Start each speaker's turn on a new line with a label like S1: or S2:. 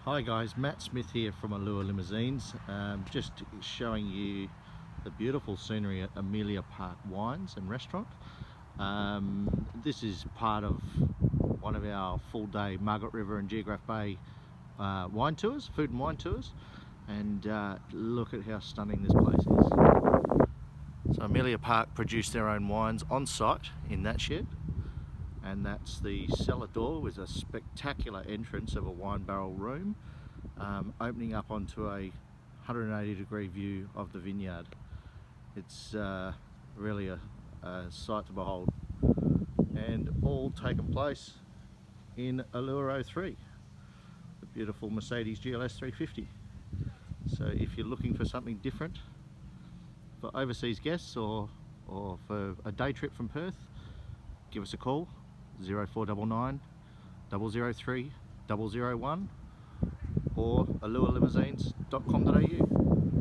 S1: Hi guys, Matt Smith here from Allure Limousines. Just showing you the beautiful scenery at Amelia Park Wines and Restaurant. This is part of one of our full-day Margaret River and Geograph Bay wine tours, food and wine tours. And look at how stunning this place is. So Amelia Park produce their own wines on site in that shed. And that's the cellar door with a spectacular entrance of a wine barrel room opening up onto a 180-degree view of the vineyard. It's really a sight to behold, and all taken place in Allure 03, the beautiful Mercedes GLS 350. So if you're looking for something different for overseas guests or for a day trip from Perth, give us a call. 0499 003 001 or allurelimousines.com.au.